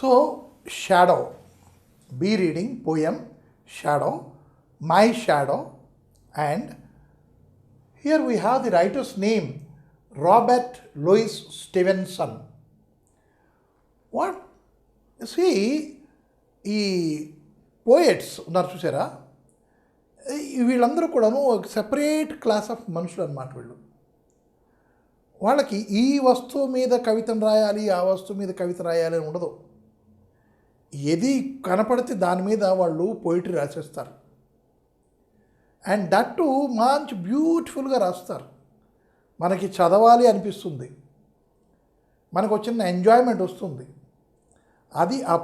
So, shadow, be reading poem Shadow, My Shadow, and here we have the writer's name, Robert Louis Stevenson. What? See, ఈ poets ఉన్నారు చూసారా, వీళ్ళందరూ కూడాను ఒక separate class of మనుషులు అన్నమాట. వాళ్ళకి ఈ వస్తువు మీద కవితను రాయాలి, ఆ వస్తువు మీద కవిత రాయాలి అని ఉండదు. ఏది కనపడితే దాని మీద వాళ్ళు పోయిటరీ రాసేస్తారు. అండ్ దట్ టు మంచి బ్యూటిఫుల్గా రాస్తారు. మనకి చదవాలి అనిపిస్తుంది, మనకు వచ్చిన ఎంజాయ్మెంట్ వస్తుంది. అది ఆ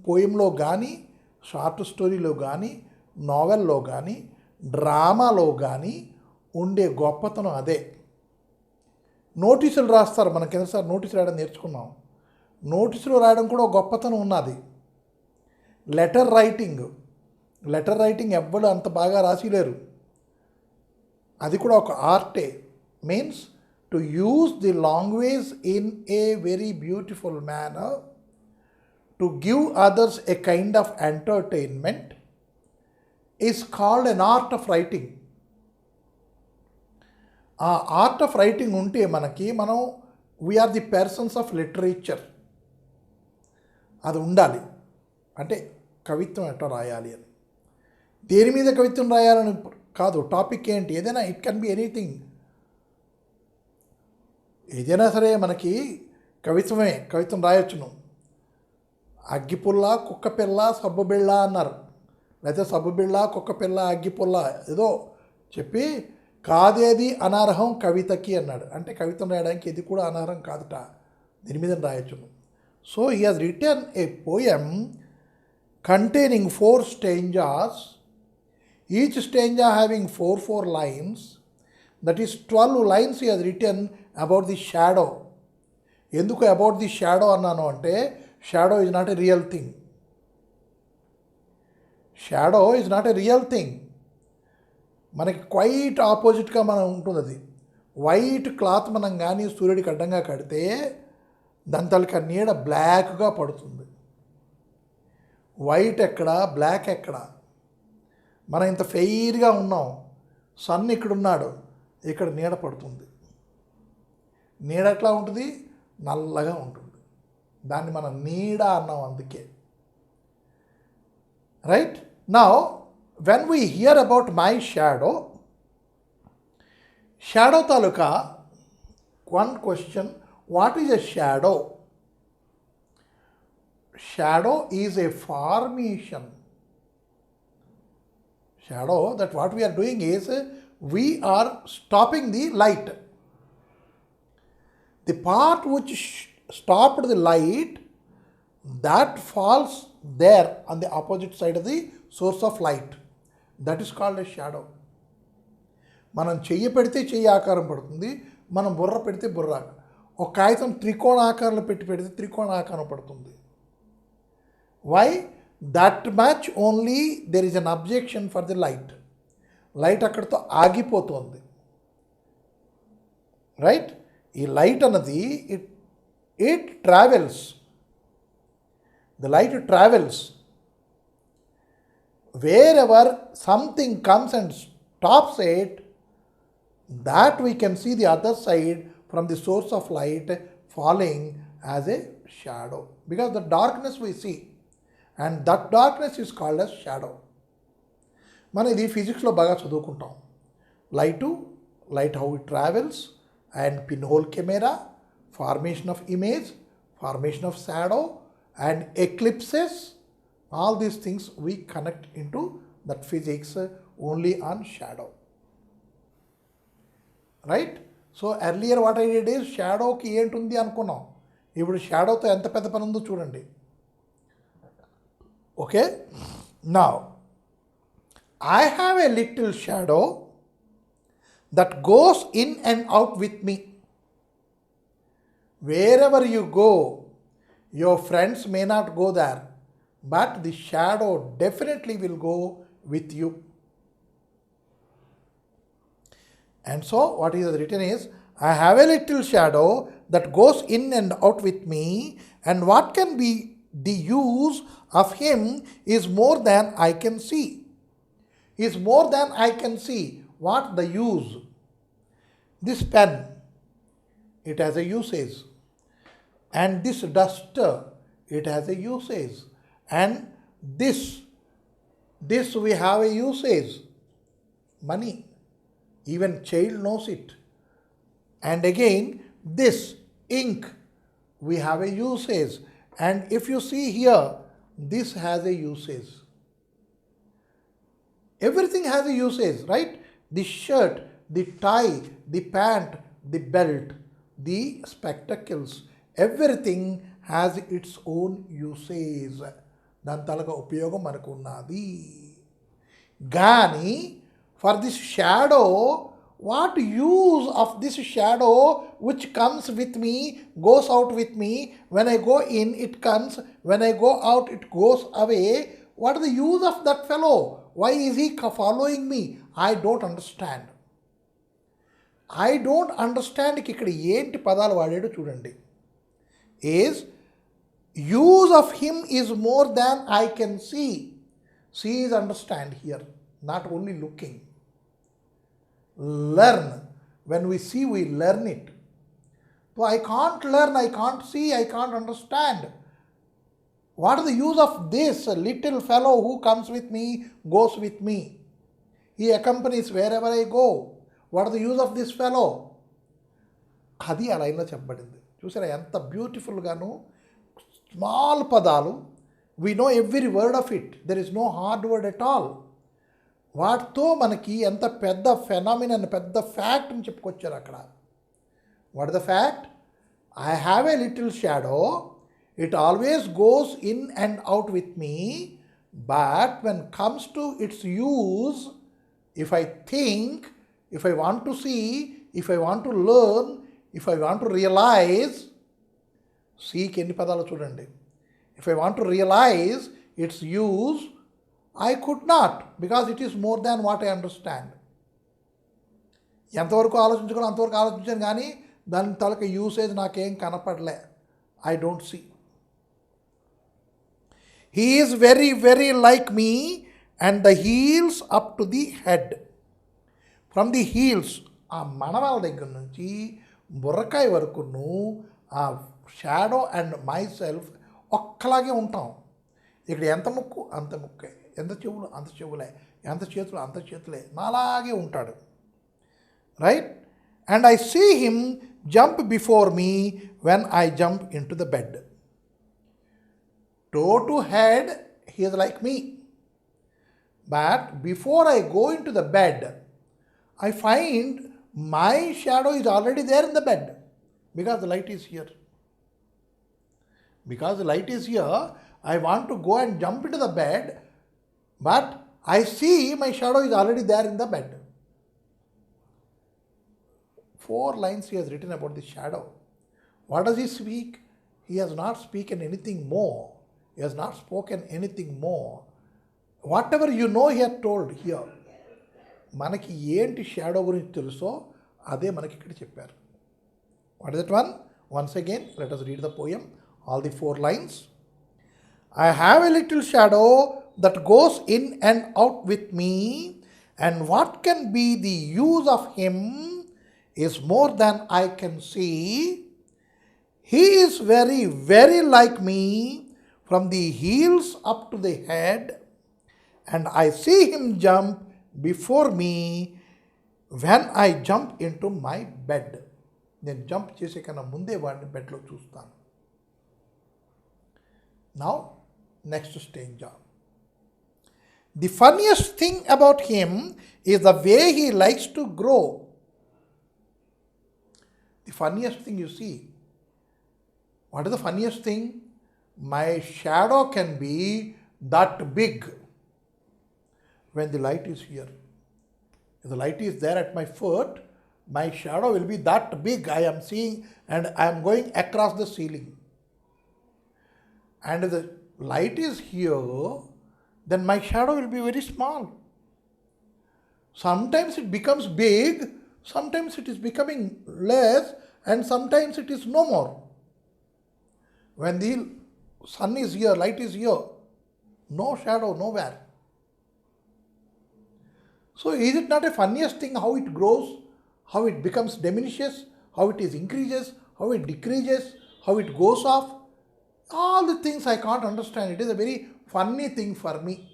పోయంలో కానీ, షార్ట్ స్టోరీలో కానీ, నావెల్లో కానీ, డ్రామాలో కానీ ఉండే గొప్పతనం అదే. నోటీసులు రాస్తారు, మనకి ఎన్నోసారి నోటీసులు రాయడం నేర్చుకున్నాం. నోటీసులు రాయడం కూడా ఒక గొప్పతనం ఉన్నది. లెటర్ రైటింగ్ ఎవ్వడు అంత బాగా రాసిలేరు. అది కూడా ఒక ఆర్టే. Means to use the language in a very beautiful manner, to give others a kind of entertainment is called an art of writing. ఆ ఆర్ట్ ఆఫ్ రైటింగ్ ఉంటే మనం we are the persons of literature. అది ఉండాలి. అంటే కవిత్వం ఎట్లా రాయాలి అని, దేని మీద కవిత్వం రాయాలని కాదు, టాపిక్ ఏంటి, ఏదైనా ఇట్ కెన్ బి ఎనీథింగ్. ఏదైనా సరే మనకి కవిత్వం రాయొచ్చును. అగ్గిపుల్ల, కుక్కపిల్ల, సబ్బుబిళ్ళ అన్నారు, లేకపోతే సబ్బుబిళ్ళ, కుక్కపిల్ల, అగ్గిపుల్ల ఏదో చెప్పి కాదేది అనర్హం కవితకి అన్నాడు. అంటే కవిత్వం రాయడానికి ఇది కూడా అనర్హం కాదుట, దీని మీద రాయొచ్చును. So he has written a poem containing 4 stanzas, each stanza having 4 lines, that is 12 lines he has written about the shadow. ఎందుకు అబౌట్ ది షాడో అన్నాను అంటే, shadow is not a real thing. Shadow is not a real thing. మనకి quiet ఆపోజిట్గా మనం ఉంటుంది. అది white cloth మనం కానీ సూర్యుడికి అడ్డంగా కడితే దాని తాలూకా నీడ బ్లాక్గా పడుతుంది. వైట్ ఎక్కడ, బ్లాక్ ఎక్కడ? మనం ఇంత ఫెయిర్గా ఉన్నాం, సన్ ఇక్కడున్నాడు, ఇక్కడ నీడ పడుతుంది. నీడ ఎట్లా ఉంటుంది? నల్లగా ఉంటుంది. దాన్ని మనం నీడ అన్నాం అందుకే. Right now when we hear about my shadow taluka one question, what is a shadow? Shadow is a formation. Shadow, that what we are doing is we are stopping the light. The part which stopped the light, that falls there on the opposite side of the source of light. That is called a shadow. మనం చెయ్యి పెడితే చెయ్యి ఆకారం పడుతుంది, మనం బుర్ర పెడితే బుర్ర. ఒక కాగితం త్రికోణ ఆకారంలో పెడితే త్రికోణ ఆకారం పడుతుంది. Why? That much only there is an objection for the light. Light అక్కడితో ఆగిపోతుంది. రైట్? ఈ లైట్ అన్నది it travels. The light travels. Wear ever something comes and stops it, that we can see the other side from the source of light falling as a shadow. Because the darkness we see, and that darkness is called as shadow. మనం ఇది ఫిజిక్స్లో బాగా చదువుకుంటాం. Light how it travels, and pin hole camera, formation of image, formation of shadow, and eclipses. All these things we connect in to that physics only on shadow. Right? So earlier what I did is షాడోకి ఏంటుంది అనుకున్నాం. ఇప్పుడు షాడోతో ఎంత పెద్ద పని ఉందో చూడండి. Okay, now I have a little shadow that goes in and out with me. Wherever you go, your friends may not go there, but the shadow definitely will go with you. And so what is written is, I have a little shadow that goes in and out with me, and what can be The use of him is more than I can see. Is more than I can see. What the use? This pen, it has a usage. And this duster, it has a usage. And this we have a usage. Money. Even child knows it. And again, this ink, we have a usage. And if you see here, this has a usage. Everything has a usage, right? The shirt, the tie, the pant, the belt, the spectacles, everything has its own usage. దాని తాలూకా ఉపయోగం మనకు ఉన్నది. కానీ for this shadow, what use of this shadow which comes with me, goes out with me? When I go in, it comes. When I go out, it goes away. What is the use of that fellow? Why is he following me? I don't understand. I don't understand. ఇక్కడ ఏంటి పదాలు వాడాడో చూడండి. is use of him is more than I can see. See is understand here, not only looking. Learn. When we see, we learn it. So I can't learn, I can't see, I can't understand. What is the use of this little fellow who comes with me, goes with me? He accompanies wherever I go. What is the use of this fellow? అది ఆ లైన్లో చెప్పబడింది. చూసారా ఎంత బ్యూటిఫుల్గాను. Small పదాలు, we know every word of it. There is no hard word at all. వాటితో మనకి ఎంత పెద్ద ఫెనామినన్, పెద్ద ఫ్యాక్ట్ని చెప్పుకొచ్చారు అక్కడ. What the fact? I have a little shadow, it always goes in and out with me, but when comes to its use, if I think, if I want to see, if I want to learn, if I want to realise, సీకి ఎన్ని పదాలు చూడండి. If I want to realise its use, I could not, because it is more than what I understand. ఎంతవరకు ఆలోచించుకోవాలి అంతవరకు ఆలోచించాను, కానీ దాని తాలూకా యూసేజ్ నాకేం కనపడలే. I don't see. He is very very like me and the heels up to the head. From the heels, ఆ మనవాళ్ళ దగ్గర నుంచి బుర్రకాయ వరకును ఆ షాడో అండ్ మై సెల్ఫ్ ఒక్కలాగే ఉంటాం. ఇక్కడ ఎంత ముక్కు అంత ముక్కే, ఎంత చెవులు అంత చెవులే, ఎంత చేతులు అంత చేతులే, నాలాగే ఉంటాడు. Right? And I see him jump before me when I jump into the bed. Toe to head he is like me, but before I go into the bed I find my shadow is already there in the bed, because the light is here. Because the light is here, I want to go and jump into the bed, but I see my shadow is already there in the bed. 4 lines he has written about the shadow. What does he speak? He has not spoken anything more. He has not spoken anything more. Whatever you know he has told here. మనకి ఏంటి shadow గురించి తెలుసో అదే మనకి ఇక్కడ చెప్పారు. What is that one? Once again, let us read the poem. All the 4 lines. I have a little shadow that goes in and out with me, and what can be the use of him is more than I can see. He is very, very like me from the heels up to the head, and I see him jump before me when I jump into my bed. నేను jump చేసే కన్నా ముందే వాడిని బెడ్లో చూస్తాను. Now, next stanza. The funniest thing about him is the way he likes to grow. The funniest thing you see. What is the funniest thing? My shadow can be that big when the light is here. If the light is there at my foot, my shadow will be that big. I am seeing and I am going across the ceiling. And if the light is here, then my shadow will be very small. Sometimes it becomes big, sometimes it is becoming less, and sometimes it is no more. When the sun is here, light is here. No shadow, nowhere. So is it not a funniest thing how it grows, how it becomes diminishes, how it is increases, how it decreases, how it goes off? All the things I can't understand. It is a very funny thing for me.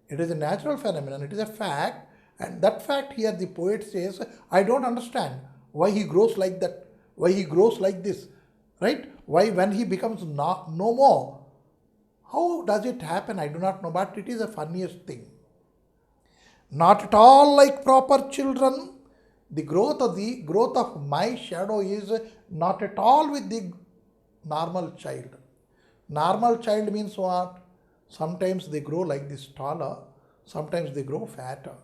It is a natural phenomenon, it is a fact, and that fact here the poet says, I don't understand why he grows like that, why he grows like this, right? Why when he becomes no more? How does it happen? I do not know, but it is the funniest thing. Not at all like proper children. The growth of my shadow is not at all with the normal child. Normal child means what? Sometimes they grow like this taller, sometimes they grow fatter.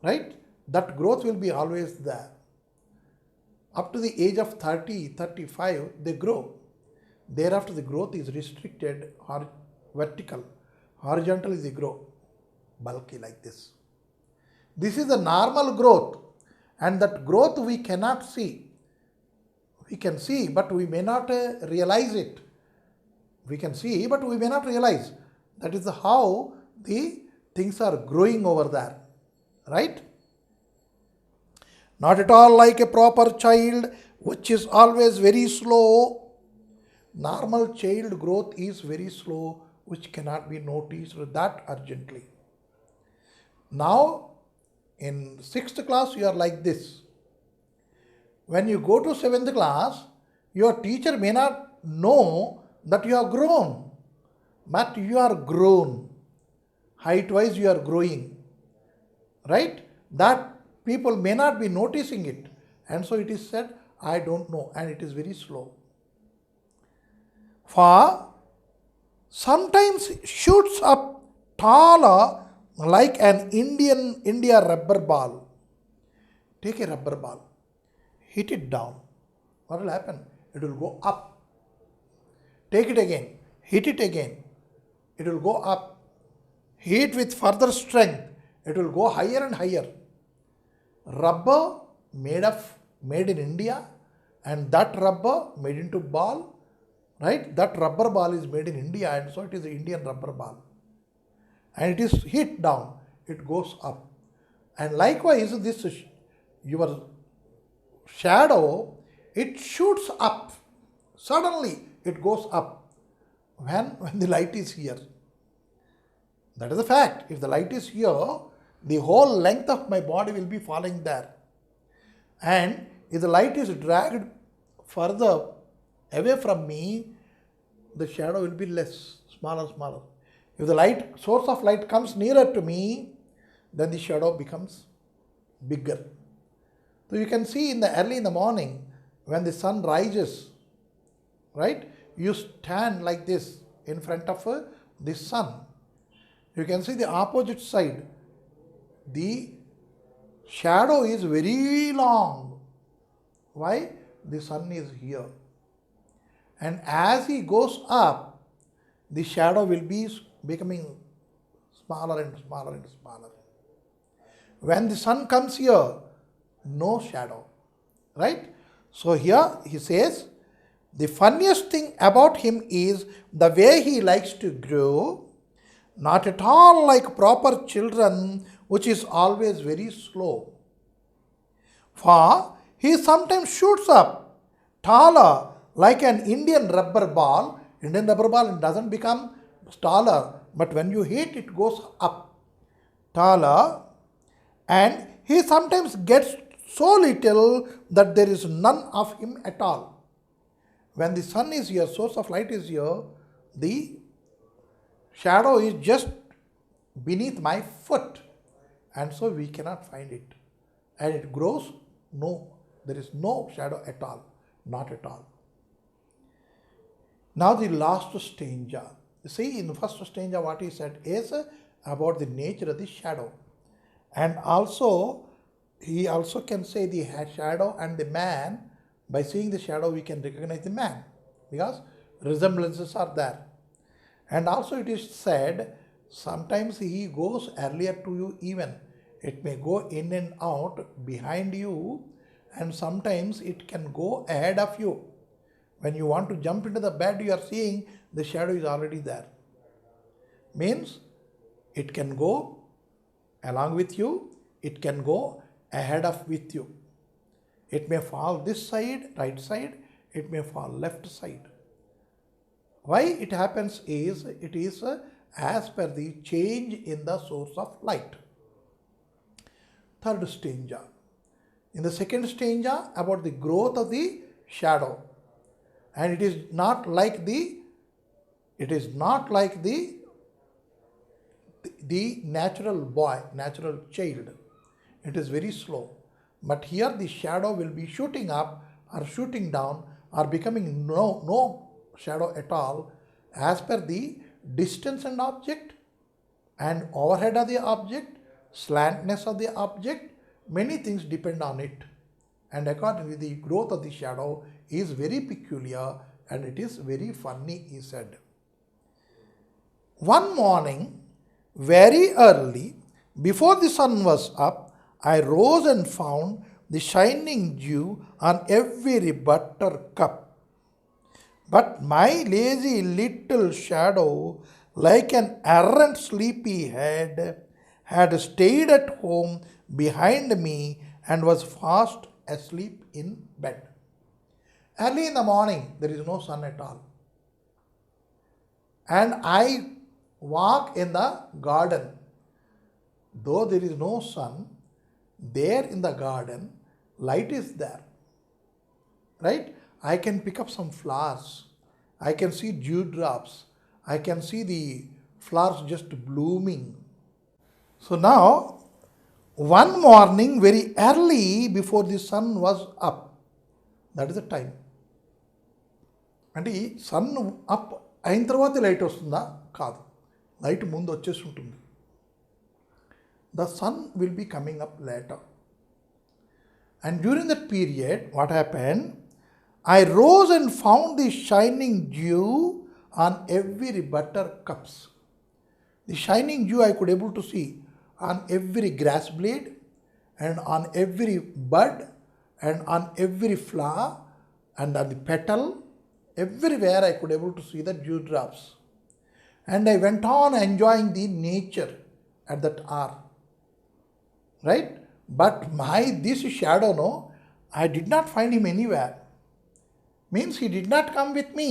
Right? That growth will be always there. Up to the age of 30, 35, they grow. Thereafter, the growth is restricted vertical. Horizontal is the growth, bulky like this. This is the normal growth, and that growth we cannot see. We can see, but we may not realize it. We can see, but we may not realize. That is how the things are growing over there. Right? Not at all like a proper child, which is always very slow. Normal child growth is very slow, which cannot be noticed that urgently. Now, in 6th class, you are like this. When you go to 7th class, your teacher may not know that you are grown, but you are grown. Height-wise, you are growing. Right? That people may not be noticing it. And so it is said, I don't know, and it is very slow. For sometimes shoots up taller like an India rubber ball. Take a rubber ball, hit it down. What will happen? It will go up. Take it again, hit it again. It will go up. Hit with further strength. It will go higher and higher. Rubber made in India, and that rubber made into ball, right? That rubber ball is made in India, and so it is an Indian rubber ball. And it is hit down, it goes up. And likewise, this your shadow, it shoots up. Suddenly, it goes up when the light is here. That is a fact. If the light is here, the whole length of my body will be falling there. And if the light is dragged further away from me, the shadow will be less, smaller. If the source of light comes nearer to me, then the shadow becomes bigger. So you can see early in the morning, when the sun rises, right? You stand like this in front of the sun. You can see the opposite side. The shadow is very long. Why? The sun is here. And as he goes up, the shadow will be becoming smaller and smaller and smaller. When the sun comes here, no shadow. Right? So here he says, the funniest thing about him is the way he likes to grow, not at all like proper children, which is always very slow. For he sometimes shoots up taller like an Indian rubber ball. Indian rubber ball doesn't become taller, but when you hit, it goes up taller. And he sometimes gets so little that there is none of him at all. When the sun is here, source of light is here, the shadow is just beneath my foot, and so we cannot find it. And it grows, no, there is no shadow at all, not at all. Now the last stanza. See, in the first stanza what he said is about the nature of the shadow. And also, he also can say the shadow and the man. By seeing the shadow, we can recognize the man, because resemblances are there. And also it is said, sometimes he goes earlier to you even. It may go in and out behind you, and sometimes it can go ahead of you. When you want to jump into the bed, you are seeing the shadow is already there. Means it can go along with you, it can go ahead of with you. It may fall this side, right side, it may fall left side. Why it happens is, it is as per the change in the source of light. Third stanza. In the second stanza, about the growth of the shadow. And it is not like the natural boy, natural child. It is very slow. But here the shadow will be shooting up or shooting down or becoming no shadow at all as per the distance and object and overhead of the object, slantness of the object. Many things depend on it. And accordingly, the growth of the shadow is very peculiar and it is very funny, he said. One morning, very early, before the sun was up, I rose and found the shining dew on every buttercup. But my lazy little shadow, like an errant sleepy head, had stayed at home behind me and was fast asleep in bed. Early in the morning, there is no sun at all. And I walk in the garden. Though there is no sun, there in the garden, light is there. Right? I can pick up some flowers. I can see dewdrops. I can see the flowers just blooming. So now, one morning, very early before the sun was up, that is the time. అంటే ఈ sun up అయిన తర్వాత light వస్తుందా? కాదు, light ముందు వచ్చేసి ఉంటుంది. The sun will be coming up later. And during that period, what happened? I rose and found the shining dew on every buttercups. The shining dew I could able to see on every grass blade and on every bud and on every flower and on the petal. Everywhere I could able to see the dewdrops. And I went on enjoying the nature at that hour. Right? But this shadow, no, I did not find him anywhere. Means he did not come with me.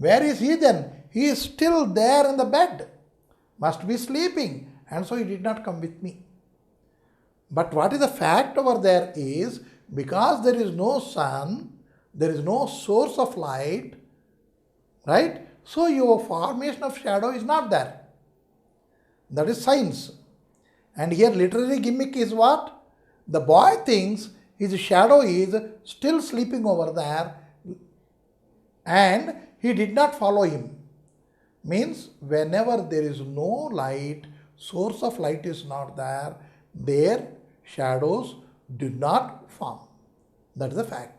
Where is he then? He is still there in the bed. Must be sleeping. And so he did not come with me. But what is the fact over there is, because there is no sun, there is no source of light, right? So your formation of shadow is not there. That is science. And here literary gimmick is what? The boy thinks his shadow is still sleeping over there and he did not follow him. Means whenever there is no light, source of light is not there, their shadows do not form. That is the fact.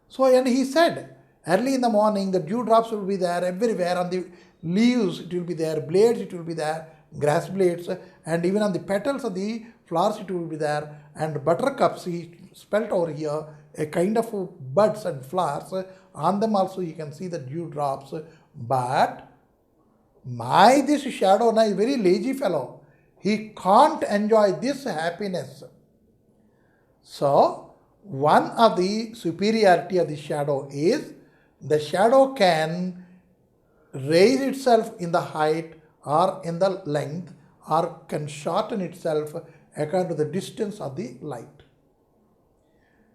So, and he said, early in the morning, the dewdrops will be there everywhere. On the leaves, it will be there. Blades, it will be there. Grass blades. And even on the petals of the flowers, it will be there. And buttercups, he spelt over here, a kind of buds and flowers. On them also, you can see the dewdrops. But this shadow now is a very lazy fellow. He can't enjoy this happiness. So, one of the superiority of the shadow is the shadow can raise itself in the height or in the length or can shorten itself according to the distance of the light.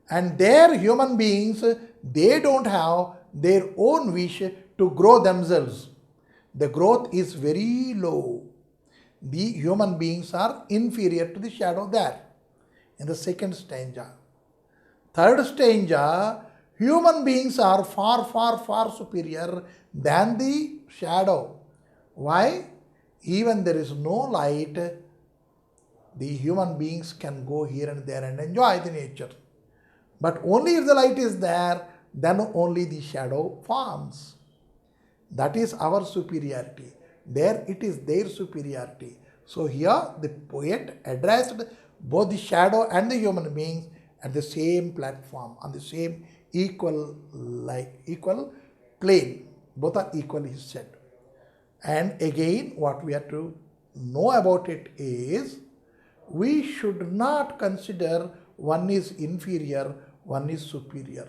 And their human beings, they don't have their own wish to grow themselves. The growth is very low. The human beings are inferior to the shadow there in the second stanza. Third stanza, human beings are far, far, far superior than the shadow. Why? Even there is no light, the human beings can go here and there and enjoy the nature. But only if the light is there, then only the shadow forms. That is our superiority. There it is their superiority. So here the poet addressed both the shadow and the human beings at the same platform, on the same equal plane. Both are equal, he said. And again, what we have to know about it is, we should not consider one is inferior, one is superior.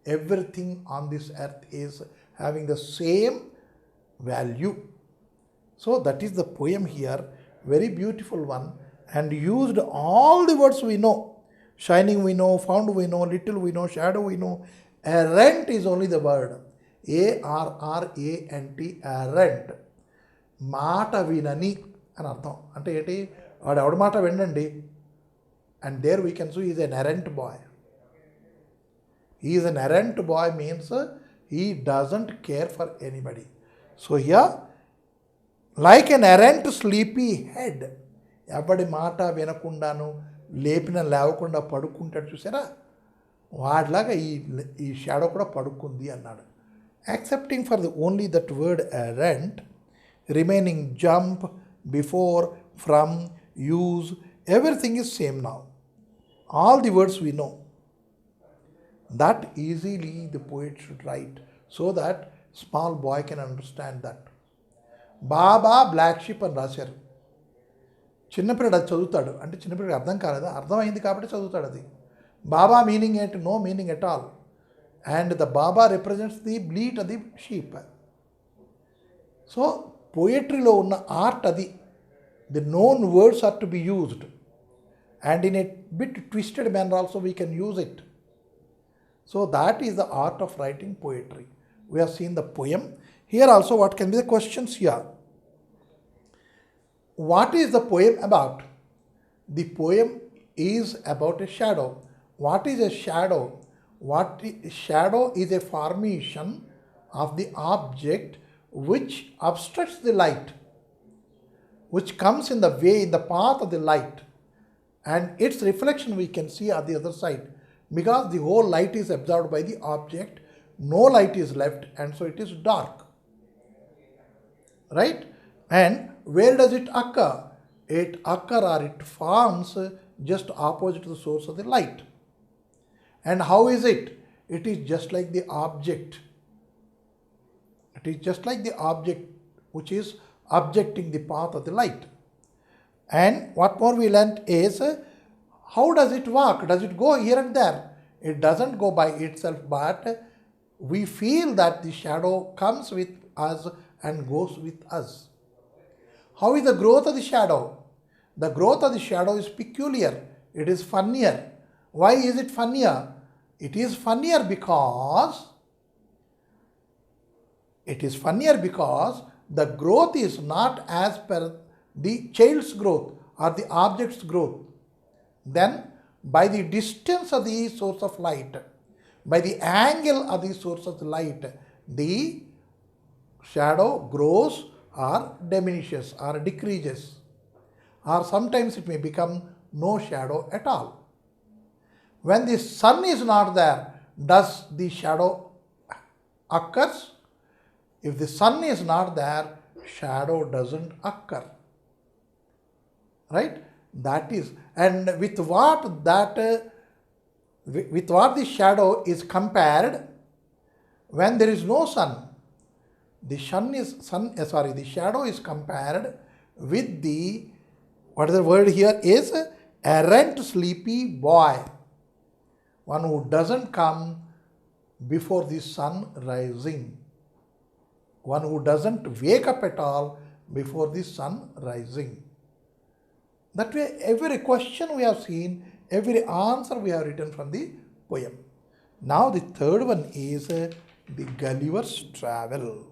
Everything on this earth is having the same value. So that is the poem here, very beautiful one, and used all the words we know. Shining we know, found we know, little we know, shadow we know. Errant is only the word. ARRANT, errant. మాట వినని అని అర్థం. అంటే ఏంటి, వాడు ఎవడి మాట వినండి. And there we can see is an errant boy. He is an errant boy means he doesn't care for anybody. So here, like an errant sleepy head, ఎవడి మాట వినకుండాను లేపిన లేవకుండా పడుకుంటాడు చూసారా, వాడిలాగా ఈ షాడో కూడా పడుకుంది అన్నాడు. Accepting for the only that word errant, remaining jump, before, from, use, everything is same now. All the words we know. That easily the poet should write so that small boy can understand that. Baa baa black sheep అని రాశారు. చిన్నపిల్లడు అది చదువుతాడు. అంటే చిన్నపిల్లడికి అర్థం కాలేదా, అర్థమైంది కాబట్టి చదువుతాడు. అది బాబా మీనింగ్ ఏంటి, no meaning at all. And the baa represents the bleat అది షీప్. సో పోయట్రీలో ఉన్న ఆర్ట్ అది. The known words are to be used, and in a bit twisted manner also we can use it. So that is the art of writing poetry. We have seen the poem. Here also what can be the questions here. What is the poem about? The poem is about a shadow. What is a shadow? Shadow is a formation of the object which obstructs the light, which comes in the way, in the path of the light, and its reflection we can see at the other side. Because the whole light is absorbed by the object, no light is left, and so it is dark. Right? And where does it occur? It occurs or it forms just opposite to the source of the light. And how is it? It is just like the object. It is just like the object which is objecting the path of the light. And what more we learnt is, how does it work? Does it go here and there? It doesn't go by itself, but we feel that the shadow comes with us and goes with us. How is the growth of the shadow? The growth of the shadow is peculiar. It is funnier. Why is it funnier? It is funnier because the growth is not as per the child's growth or the object's growth. Then, by the distance of the source of light, by the angle of the source of the light, the shadow grows or diminishes or decreases, or sometimes it may become no shadow at all. When the sun is not there, does the shadow occurs? If the sun is not there, shadow doesn't occur. Right? That is, and with what the shadow is compared when there is no sun. The shadow is compared with the, what is the word here is, errant sleepy boy. One who doesn't come before the sun rising. One who doesn't wake up at all before the sun rising. That way, every question we have seen, every answer we have written from the poem. Now the third one is the Gulliver's Travel.